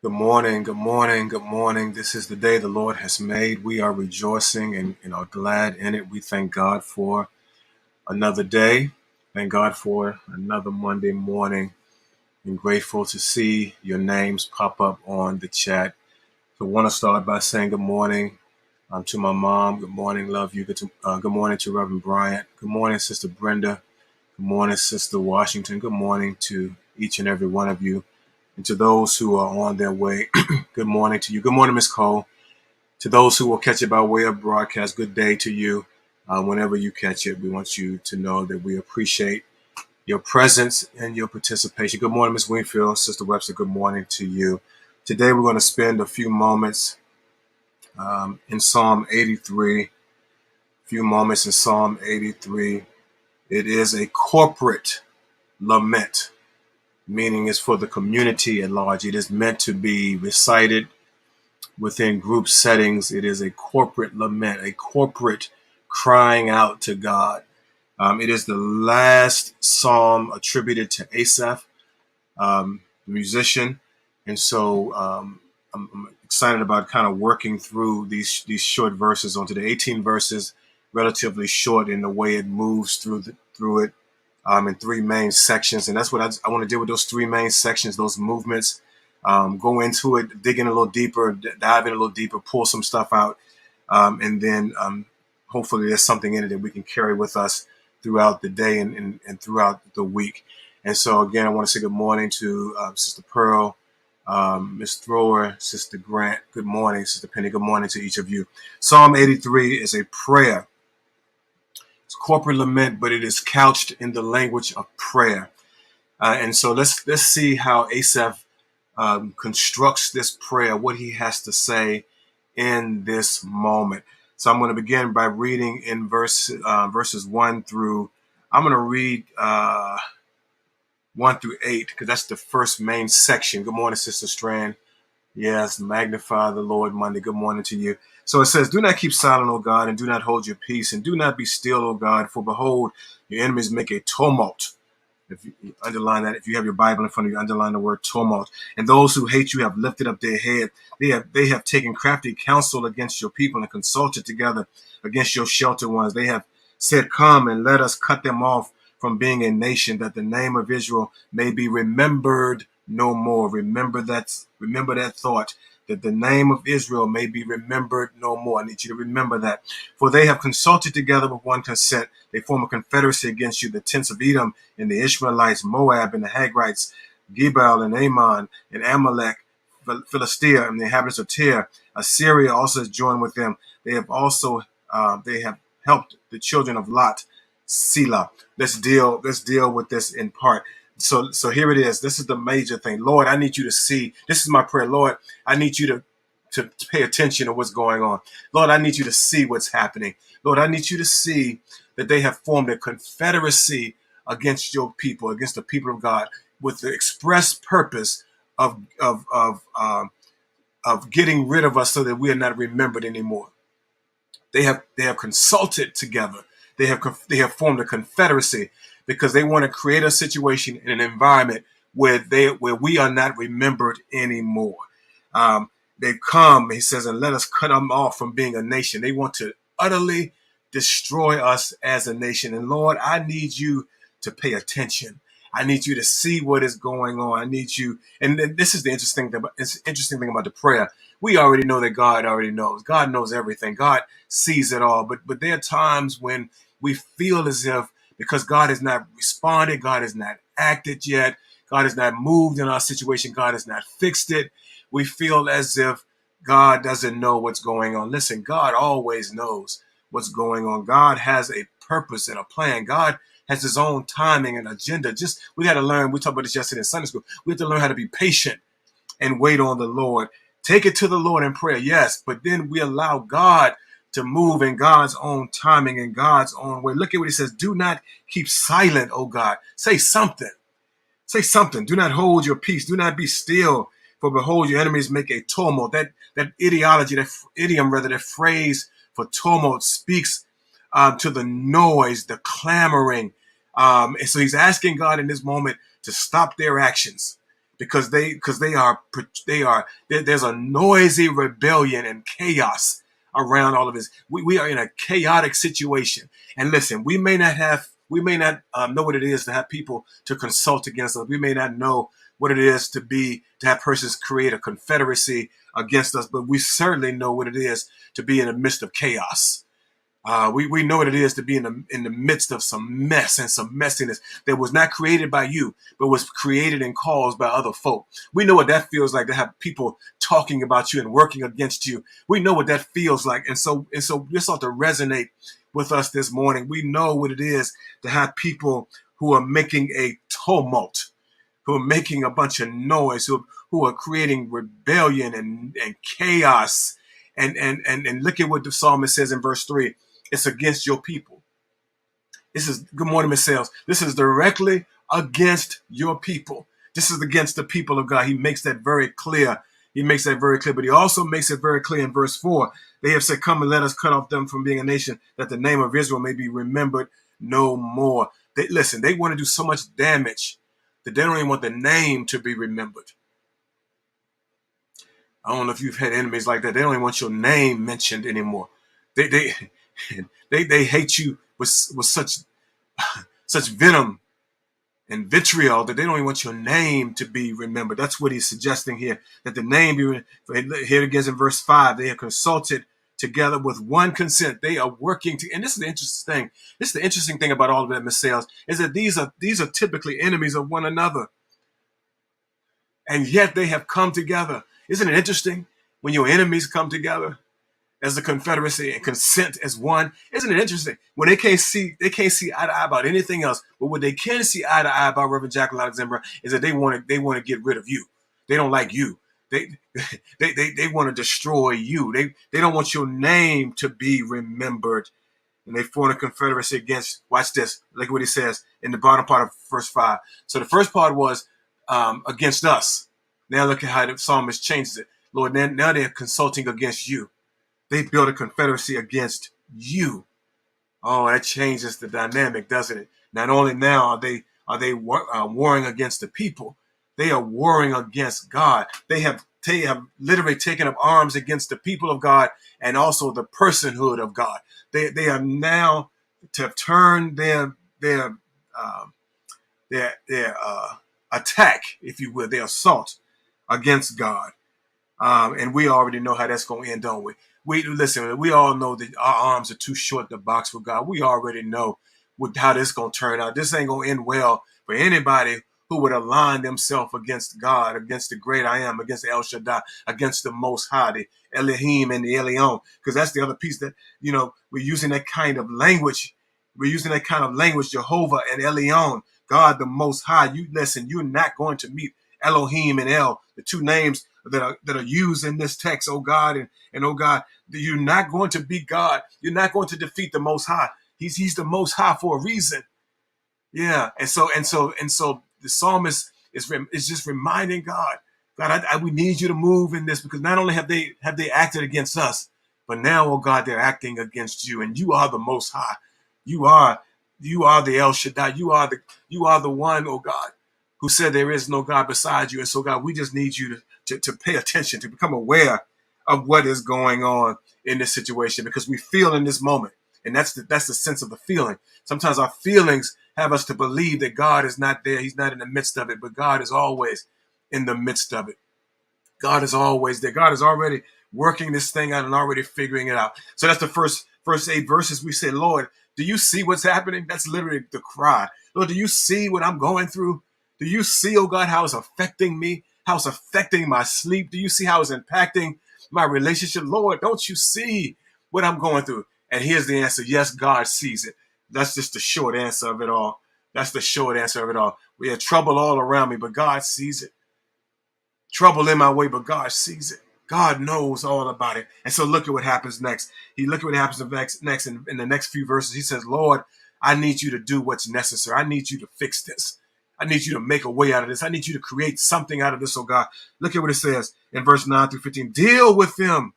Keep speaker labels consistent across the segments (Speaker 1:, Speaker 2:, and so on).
Speaker 1: Good morning, good morning, good morning. This is the day the Lord has made. We are rejoicing and are glad in it. We thank God for another day. Thank God for another Monday morning. I'm grateful to see your names pop up on the chat. So I want to start by saying good morning to my mom. Good morning, love you. Good morning to Reverend Bryant. Good morning, Sister Brenda. Good morning, Sister Washington. Good morning to each and every one of you. And to those who are on their way, good morning to you. Good morning, Miss Cole. To those who will catch it by way of broadcast, good day to you. Whenever you catch it, we want you to know that we appreciate your presence and your participation. Good morning, Miss Wingfield. Sister Webster, good morning to you. Today, we're going to spend a few moments in Psalm 83. A few moments in Psalm 83. It is a corporate lament, meaning it's for the community at large. It is meant to be recited within group settings. It is a corporate lament, a corporate crying out to God. It is the last psalm attributed to Asaph, the musician. And so I'm excited about kind of working through these short verses on today. 18 verses, relatively short in the way it moves through it in three main sections. And that's what I want to deal with, those three main sections, those movements. Go into it, dig in a little deeper, dive in a little deeper, pull some stuff out, and then hopefully there's something in it that we can carry with us throughout the day and throughout the week. And so, again, I want to say good morning to Sister Pearl, Miss Thrower, Sister Grant. Good morning, Sister Penny. Good morning to each of you. Psalm 83 is a prayer. It's corporate lament, but it is couched in the language of prayer. And so let's see how Asaph constructs this prayer, what he has to say in this moment. So I'm going to begin by reading in verses 1 through, I'm going to read 1 through 8, because that's the first main section. Good morning, Sister Strand. Yes, magnify the Lord Monday. Good morning to you. So it says, do not keep silent, O God, and do not hold your peace, and do not be still, O God, for behold, your enemies make a tumult. If you underline that, if you have your Bible in front of you, underline the word tumult. And those who hate you have lifted up their head. They have taken crafty counsel against your people and consulted together against your sheltered ones. They have said, come and let us cut them off from being a nation, that the name of Israel may be remembered no more. Remember that thought, that the name of Israel may be remembered no more. I need you to remember that. For they have consulted together with one consent. They form a confederacy against you, the tents of Edom and the Ishmaelites, Moab and the Hagrites, Gebal and Ammon and Amalek, Philistia and the inhabitants of Tyre. Assyria also has joined with them. They have helped the children of Lot, Selah. Let's deal with this in part. So here it is. This is the major thing. Lord, I need you to see. This is my prayer. Lord, I need you to pay attention to what's going on. Lord, I need you to see what's happening. Lord, I need you to see that they have formed a confederacy against your people, against the people of God, with the express purpose of getting rid of us so that we are not remembered anymore. They have consulted together. They have formed a confederacy because they want to create a situation in an environment where we are not remembered anymore. They've come, he says, and let us cut them off from being a nation. They want to utterly destroy us as a nation. And Lord, I need you to pay attention. I need you to see what is going on. I need you. And then this is the interesting thing about the prayer. We already know that God already knows. God knows everything. God sees it all. But there are times when we feel as if because God has not responded, God has not acted yet, God has not moved in our situation, God has not fixed it. We feel as if God doesn't know what's going on. Listen, God always knows what's going on. God has a purpose and a plan. God has his own timing and agenda. Just we got to learn. We talked about this yesterday in Sunday school. We have to learn how to be patient and wait on the Lord. Take it to the Lord in prayer, yes, but then we allow God to move in God's own timing and God's own way. Look at what he says. Do not keep silent, oh God. Say something. Say something. Do not hold your peace. Do not be still. For behold, your enemies make a tumult. That ideology, that idiom, rather, that phrase for tumult speaks to the noise, the clamoring. And so he's asking God in this moment to stop their actions because there's a noisy rebellion and chaos around all of this. We are in a chaotic situation. And listen, we may not know what it is to have people to consult against us. We may not know what it is to have persons create a confederacy against us, but we certainly know what it is to be in the midst of chaos. We know what it is to be in the midst of some mess and some messiness that was not created by you, but was created and caused by other folk. We know what that feels like to have people talking about you and working against you. We know what that feels like. And so this ought to resonate with us this morning. We know what it is to have people who are making a tumult, who are making a bunch of noise, who are creating rebellion and chaos. And look at what the psalmist says in verse 3. It's against your people. This is, good morning, Miss Sales. This is directly against your people. This is against the people of God. He makes that very clear. He makes that very clear. But he also makes it very clear in verse 4. They have said, come and let us cut off them from being a nation, that the name of Israel may be remembered no more. Listen, they want to do so much damage that they don't even want the name to be remembered. I don't know if you've had enemies like that. They don't even want your name mentioned anymore. They hate you with such venom and vitriol that they don't even want your name to be remembered. That's what he's suggesting here, that the name be here again in verse 5. They have consulted together with one consent. They are working to, and this is the interesting thing. This is the interesting thing about all of that, Miss Sales, is that these are typically enemies of one another, and yet they have come together. Isn't it interesting when your enemies come together as a confederacy and consent as one? Isn't it interesting when they can't see eye to eye about anything else, but what they can see eye to eye about, Reverend Jacqueline Alexander, is that they want to get rid of you. They don't like you. They want to destroy you. They don't want your name to be remembered. And they formed a confederacy against, watch this, look at what he says in the bottom part of verse 5. So the first part was against us. Now look at how the psalmist changes it. Lord, now they're consulting against you. They built a confederacy against you. Oh, that changes the dynamic, doesn't it? Not only now are they warring against the people, they are warring against God. They have literally taken up arms against the people of God and also the personhood of God. They are now to have turned their attack, if you will, their assault against God. And we already know how that's going to end, don't we? Listen, we all know that our arms are too short to box with God. We already know how this is going to turn out. This ain't going to end well for anybody who would align themselves against God, against the great I am, against El Shaddai, against the Most High, the Elohim and the Elion. Because that's the other piece that, we're using that kind of language. We're using that kind of language, Jehovah and Elion, God the Most High. You listen, you're not going to meet Elohim and El, the two names that are used in this text, oh God, and oh God, you're not going to be God. You're not going to defeat the Most High. He's the Most High for a reason. Yeah, and so the psalmist is just reminding God, we need you to move in this, because not only have they acted against us, but now, oh God, they're acting against you, and you are the Most High. You are the El Shaddai. You are the one, oh God, who said there is no God beside you. And so, God, we just need you to pay attention, to become aware of what is going on in this situation, because we feel in this moment, and that's the sense of the feeling. Sometimes our feelings have us to believe that God is not there. He's not in the midst of it, but God is always in the midst of it. God is always there. God is already working this thing out and already figuring it out. So that's the first 8 verses. We say, Lord, do you see what's happening? That's literally the cry. Lord, do you see what I'm going through? Do you see, oh God, how it's affecting me? How it's affecting my sleep? Do you see how it's impacting my relationship? Lord, don't you see what I'm going through? And here's the answer. Yes, God sees it. That's just the short answer of it all. That's the short answer of it all. We have trouble all around me, but God sees it. Trouble in my way, but God sees it. God knows all about it. And so look at what happens next. Look at what happens next in the next few verses. He says, Lord, I need you to do what's necessary. I need you to fix this. I need you to make a way out of this. I need you to create something out of this, oh God. Look at what it says in verse 9 through 15. Deal with them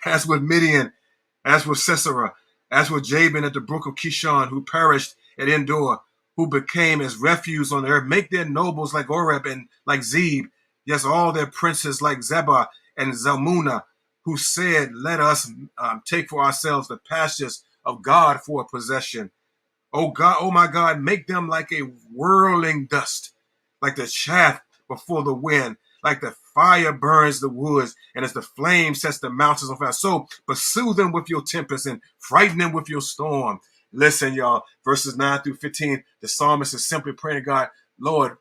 Speaker 1: as with Midian, as with Sisera, as with Jabin at the brook of Kishon, who perished at Endor, who became as refuse on the earth. Make their nobles like Oreb and like Zeb, yes, all their princes like Zebah and Zalmunna, who said, let us take for ourselves the pastures of God for a possession. Oh God, oh my God, make them like a whirling dust, like the chaff before the wind, like the fire burns the woods, and as the flame sets the mountains on fire. So pursue them with your tempest and frighten them with your storm. Listen, y'all, verses 9 through 15, the psalmist is simply praying to God, Lord,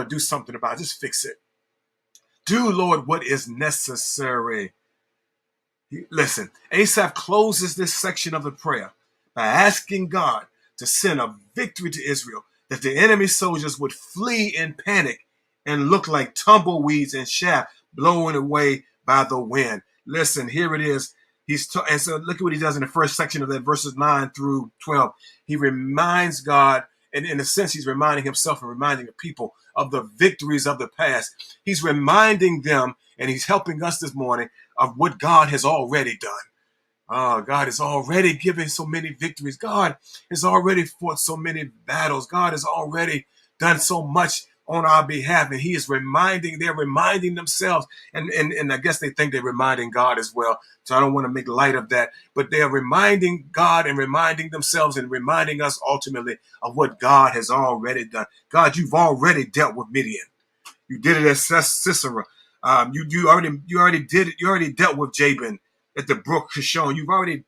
Speaker 1: do something about it. Just fix it. Do, Lord, what is necessary. Listen, Asaph closes this section of the prayer by asking God to send a victory to Israel, that the enemy soldiers would flee in panic and look like tumbleweeds and chaff blown away by the wind. Listen, here it is. And so look at what he does in the first section of that, verses 9 through 12. He reminds God, and in a sense, he's reminding himself and reminding the people of the victories of the past. He's reminding them, and he's helping us this morning, of what God has already done. God has already given so many victories. God has already fought so many battles. God has already done so much on our behalf. And they're reminding themselves. And I guess they think they're reminding God as well. So I don't want to make light of that. But they're reminding God and reminding themselves and reminding us ultimately of what God has already done. God, you've already dealt with Midian. You did it at Sisera. You already did it. You already dealt with Jabin at the brook Kishon. You've already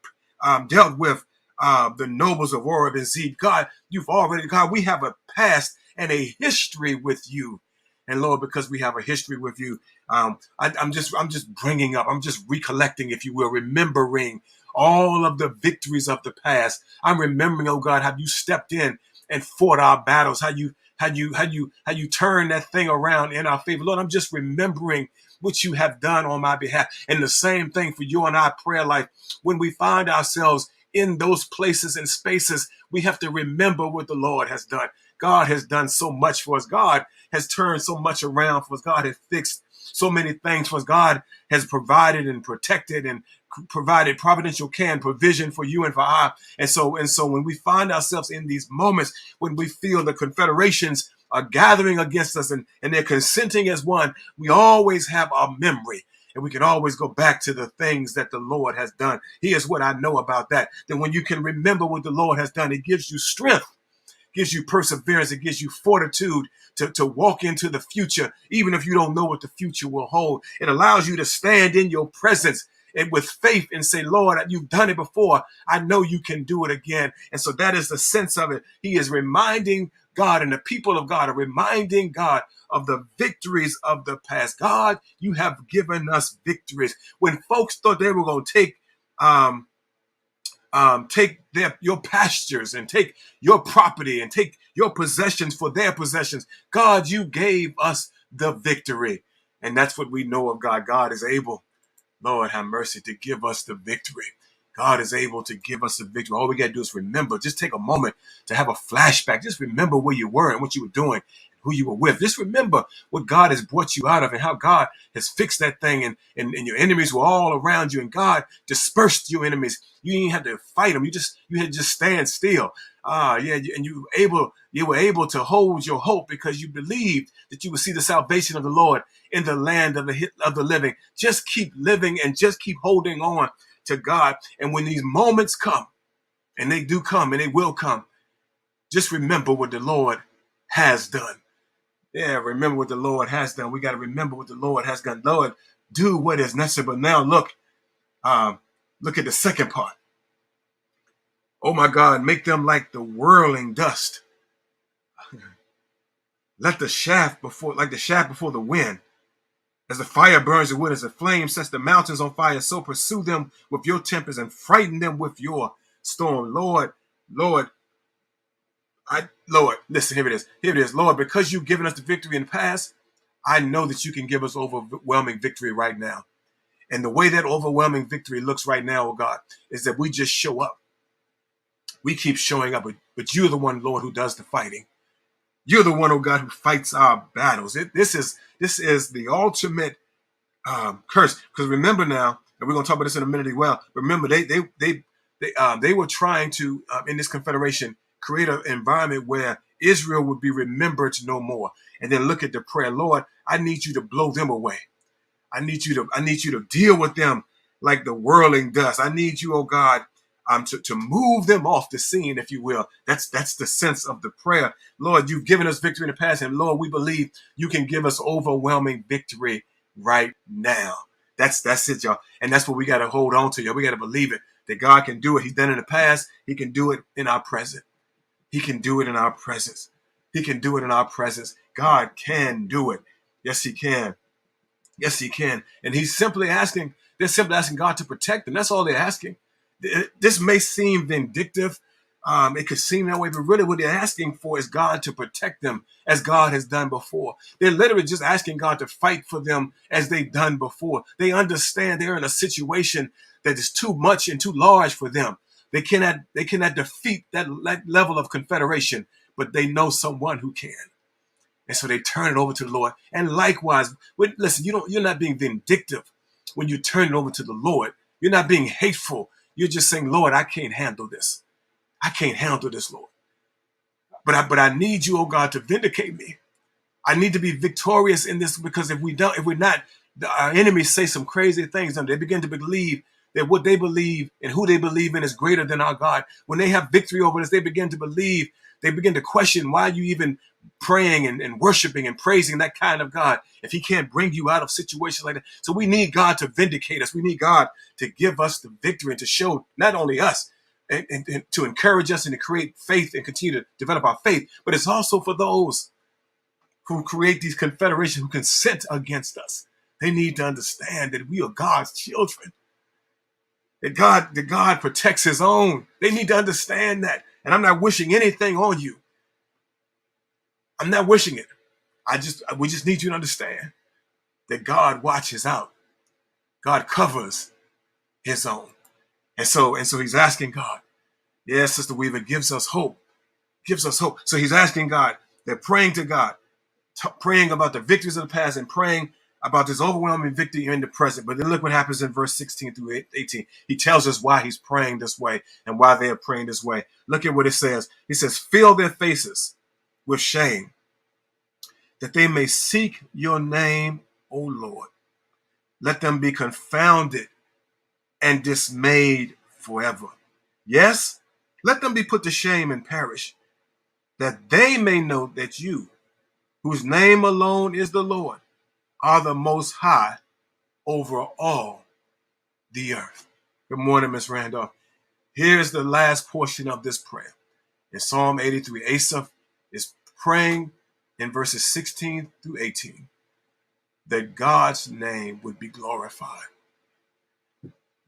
Speaker 1: dealt with the nobles of Oreb and Zeb. God, we have a past and a history with you. And Lord, because we have a history with you, I'm just recollecting, if you will, remembering all of the victories of the past. I'm remembering, oh God, how you stepped in and fought our battles, how you turn that thing around in our favor. Lord, I'm just remembering what you have done on my behalf. And the same thing for you and our prayer life. When we find ourselves in those places and spaces, we have to remember what the Lord has done. God has done so much for us. God has turned so much around for us. God has fixed so many things for us. God has provided and protected and provided providential care and provision for you and for I. And so when we find ourselves in these moments, when we feel the confederations are gathering against us and they're consenting as one, we always have a memory. And we can always go back to the things that the Lord has done. Here's what I know about that. That when you can remember what the Lord has done, it gives you strength, gives you perseverance, it gives you fortitude to walk into the future, even if you don't know what the future will hold. It allows you to stand in your presence and with faith and say, Lord, you've done it before. I know you can do it again. And so that is the sense of it. He is reminding God, and the people of God are reminding God of the victories of the past. God, you have given us victories. When folks thought they were going to take your pastures and take your property and take your possessions for their possessions, God, you gave us the victory. And that's what we know of God. God is able, Lord have mercy, to give us the victory. God is able to give us the victory. All we got to do is remember. Just take a moment to have a flashback. Just remember where you were and what you were doing, who you were with. Just remember what God has brought you out of and how God has fixed that thing, and your enemies were all around you, and God dispersed your enemies. You didn't have to fight them. You had to just stand still. And you were able to hold your hope because you believed that you would see the salvation of the Lord in the land of the living. Just keep living and just keep holding on to God. And when these moments come, and they do come and they will come, Just remember what the Lord has done. Yeah, remember what the Lord has done. We got to remember what the Lord has done. Lord, do what is necessary. But now um, look at the second part. Oh my God, make them like the whirling dust. Let the shaft before, like the shaft before the wind. As the fire burns the wood, as the flame sets the mountains on fire, so pursue them with your tempest and frighten them with your storm. Lord, Lord, Lord, listen, here it is. Here it is. Lord, because you've given us the victory in the past, I know that you can give us overwhelming victory right now. And the way that overwhelming victory looks right now, oh God, is that we just show up. We keep showing up, but you're the one, Lord, who does the fighting. You're the one, oh God, who fights our battles. This is the ultimate curse. Because remember now, and we're going to talk about this in a minute as well. Remember, they were trying to in this confederation create an environment where Israel would be remembered no more. And then look at the prayer, Lord, I need you to blow them away. I need you to deal with them like the whirling dust. I need you, oh God, to move them off the scene, if you will. That's the sense of the prayer. Lord, you've given us victory in the past, and Lord, we believe you can give us overwhelming victory right now. That's it, y'all. And that's what we got to hold on to, y'all. We got to believe it. That God can do it. He's done it in the past. He can do it in our present. He can do it in our presence. He can do it in our presence. God can do it. Yes, he can. Yes, he can. And they're simply asking God to protect them. That's all they're asking. This may seem vindictive. It could seem that way, but really what they're asking for is God to protect them as God has done before. They're literally just asking God to fight for them as they've done before. They understand they're in a situation that is too much and too large for them. They cannot defeat that level of confederation, but they know someone who can. And so they turn it over to the Lord. And likewise, listen, you're not being vindictive when you turn it over to the Lord. You're not being hateful. You're just saying, Lord, I can't handle this. I can't handle this, Lord. But I need you, oh God, to vindicate me. I need to be victorious in this, because if we're not, our enemies say some crazy things, and they begin to believe that what they believe and who they believe in is greater than our God. When they have victory over us, they begin to believe, they begin to question, why are you even praying and worshiping and praising that kind of God if he can't bring you out of situations like that? So we need God to vindicate us. We need God to give us the victory and to show not only us, and to encourage us and to create faith and continue to develop our faith, but it's also for those who create these confederations who consent against us. They need to understand that we are God's children. That God protects his own. They need to understand that. And I'm not wishing anything on you. I'm not wishing it. We just need you to understand that God watches out. God covers his own. And so he's asking God. Yes, Sister Weaver, gives us hope. Gives us hope. So he's asking God. They're praying to God, praying about the victories of the past and praying about this overwhelming victory in the present. But then look what happens in verse 16 through 18. He tells us why he's praying this way and why they are praying this way. Look at what it says. He says, fill their faces with shame, that they may seek your name, O Lord. Let them be confounded and dismayed forever. Yes, let them be put to shame and perish, that they may know that you, whose name alone is the Lord, are the most high over all the earth. Good morning, Miss Randolph. Here's the last portion of this prayer. In Psalm 83, Asaph is praying in verses 16 through 18 that God's name would be glorified.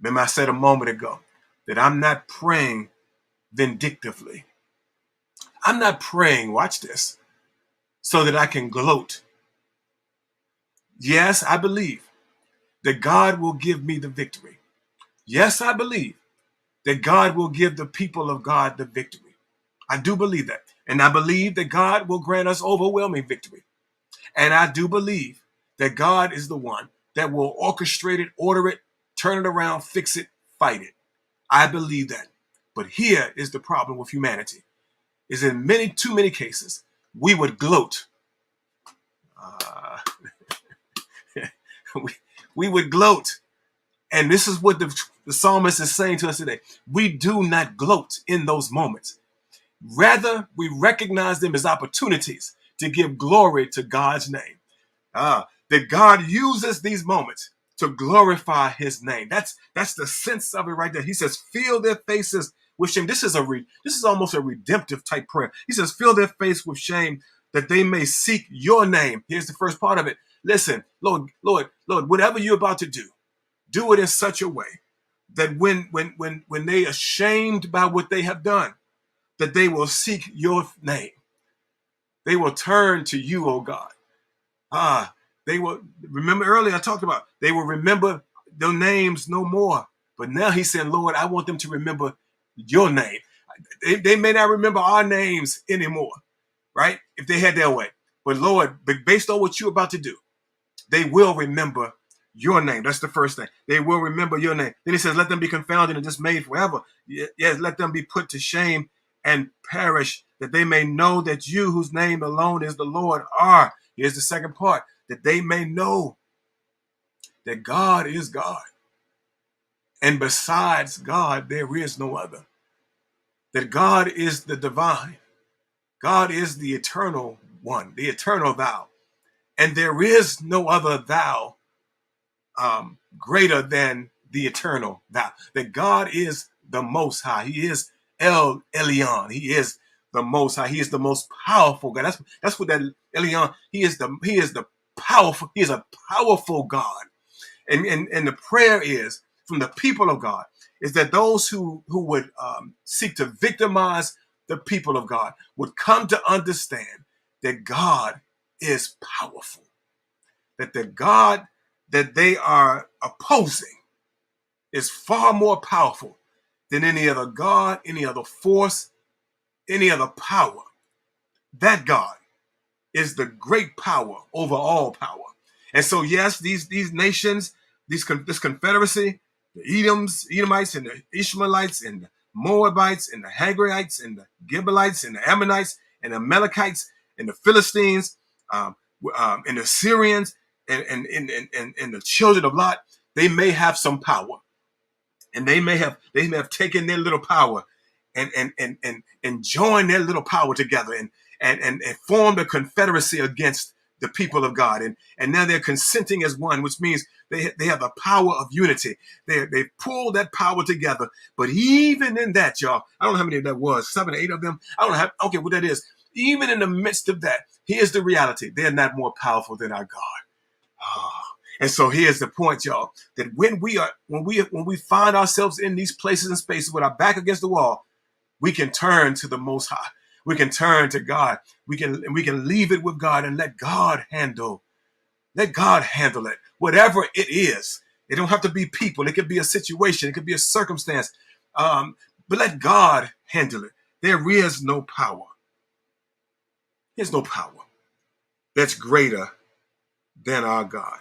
Speaker 1: Remember, I said a moment ago that I'm not praying vindictively. I'm not praying, watch this, so that I can gloat. Yes, I believe that God will give me the victory. Yes, I believe that God will give the people of God the victory. I do believe that. And I believe that God will grant us overwhelming victory. And I do believe that God is the one that will orchestrate it, order it, turn it around, fix it, fight it. I believe that. But here is the problem with humanity, is in too many cases, we would gloat. We would gloat. And this is what the psalmist is saying to us today. We do not gloat in those moments. Rather, we recognize them as opportunities to give glory to God's name. That God uses these moments to glorify his name. That's the sense of it right there. He says, fill their faces with shame. This is almost a redemptive type prayer. He says, fill their face with shame that they may seek your name. Here's the first part of it. Listen, Lord, whatever you're about to do it in such a way that when they are ashamed by what they have done, that they will seek your name. They will turn to you, oh God. They will remember earlier I talked about they will remember their names no more. But now he's saying, Lord, I want them to remember your name. They may not remember our names anymore, right? If they had their way. But Lord, based on what you're about to do, they will remember your name. That's the first thing. They will remember your name. Then he says, let them be confounded and dismayed forever. Yes, let them be put to shame and perish, that they may know that you, whose name alone is the Lord, are. Here's the second part, that they may know that God is God. And besides God, there is no other. That God is the divine. God is the eternal one, the eternal thou. And there is no other thou greater than the eternal thou. That God is the most high. He is El Elyon. He is the most high. He is the most powerful God. That's what that Elyon, he is the powerful, he is a powerful God. And the prayer is from the people of God is that those who would seek to victimize the people of God would come to understand that God is powerful, that the God that they are opposing is far more powerful than any other God, any other force, any other power. That God is the great power over all power. And so, yes, these nations, this confederacy, the Edomites and the Ishmaelites and the Moabites and the Hagrites and the Gibeonites and the Ammonites and the Amalekites and the Philistines and the Syrians and the children of Lot, they may have some power. And they may have taken their little power and joined their little power together and formed a confederacy against the people of God. And now they're consenting as one, which means they have the power of unity. They pulled that power together. But even in that, y'all, I don't know how many that was, 7 or 8 of them. I don't know okay, what that is. Even in the midst of that, here's the reality. They're not more powerful than our God. And so here's the point, y'all, that when we find ourselves in these places and spaces with our back against the wall, we can turn to the Most High. We can turn to God. We can leave it with God and let God handle it. Whatever it is. It don't have to be people. It could be a situation. It could be a circumstance. But let God handle it. There is no power. There's no power that's greater than our God.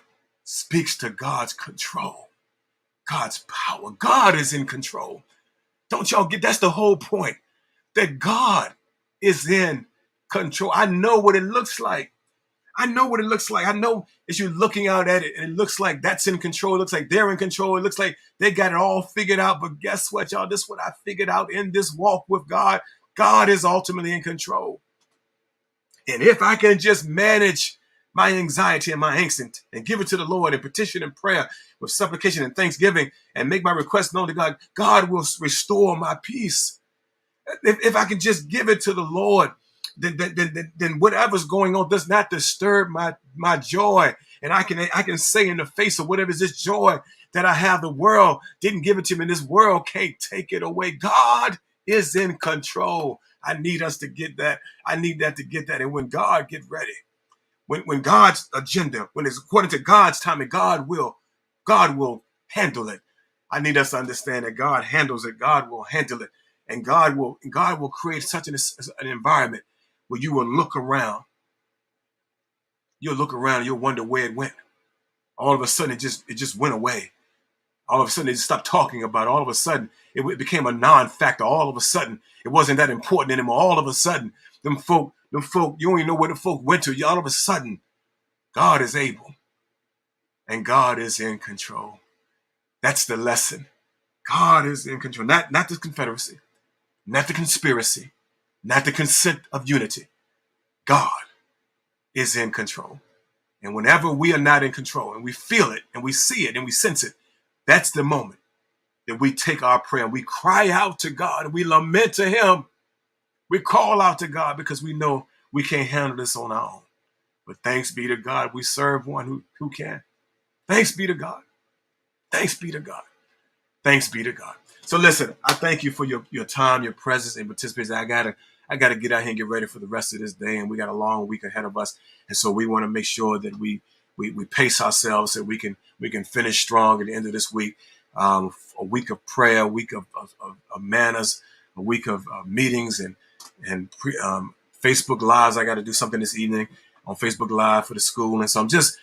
Speaker 1: Speaks to God's control, God's power. God is in control. Don't y'all get, that's the whole point, that God is in control. I know what it looks like. I know as you're looking out at it, and it looks like that's in control. It looks like they're in control. It looks like they got it all figured out. But guess what, y'all? This is what I figured out in this walk with God. God is ultimately in control. And if I can just manage my anxiety and my angst and give it to the Lord in petition and prayer with supplication and thanksgiving and make my request known to God, God will restore my peace. If I can just give it to the Lord, then whatever's going on does not disturb my joy. And I can say in the face of whatever is this joy that I have, the world didn't give it to me, and this world can't take it away. God is in control. I need us to get that. I need that to get that. And when God get ready, when God's agenda, when it's according to God's timing, God will handle it. I need us to understand that God handles it. God will handle it. And God will create such an environment where you will look around. You'll look around and you'll wonder where it went. All of a sudden it just went away. All of a sudden they just stopped talking about it. All of a sudden it became a non-factor. All of a sudden it wasn't that important anymore. All of a sudden them folk, you don't even know where the folk went to. All of a sudden God is able and God is in control. That's the lesson. God is in control. Not the Confederacy, not the conspiracy. not the consent of unity. God is in control. And whenever we are not in control and we feel it and we see it and we sense it, that's the moment that we take our prayer and we cry out to God and we lament to him. We call out to God because we know we can't handle this on our own. But thanks be to God, we serve one who can. Thanks be to God. Thanks be to God. Thanks be to God. So listen, I thank you for your time, your presence, and participation. I gotta get out here and get ready for the rest of this day, and we got a long week ahead of us. And so we want to make sure that we pace ourselves so we can finish strong at the end of this week. A week of prayer, a week of manners, a week of meetings and Facebook lives. I got to do something this evening on Facebook Live for the school, and so I'm just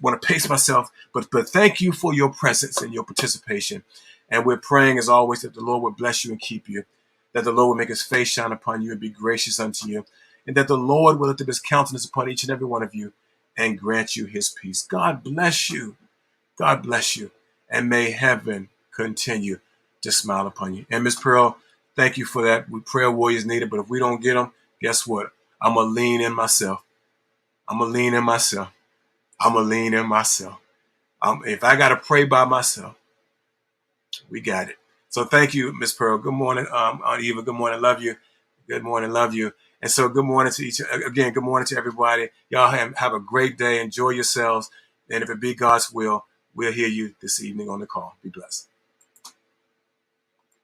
Speaker 1: want to pace myself. But thank you for your presence and your participation. And we're praying, as always, that the Lord would bless you and keep you, that the Lord would make his face shine upon you and be gracious unto you, and that the Lord will lift up his countenance upon each and every one of you and grant you his peace. God bless you. God bless you. And may heaven continue to smile upon you. And Miss Pearl, thank you for that. We prayer warriors needed, but if we don't get them, guess what? I'm going to lean in myself. I'm going to lean in myself. I'm going to lean in myself. If I got to pray by myself, we got it. So thank you, Miss Pearl. Good morning, Aunt Eva. Good morning. Love you. Good morning. Love you. And so good morning to again, good morning to everybody. Y'all have a great day. Enjoy yourselves. And if it be God's will, we'll hear you this evening on the call. Be blessed.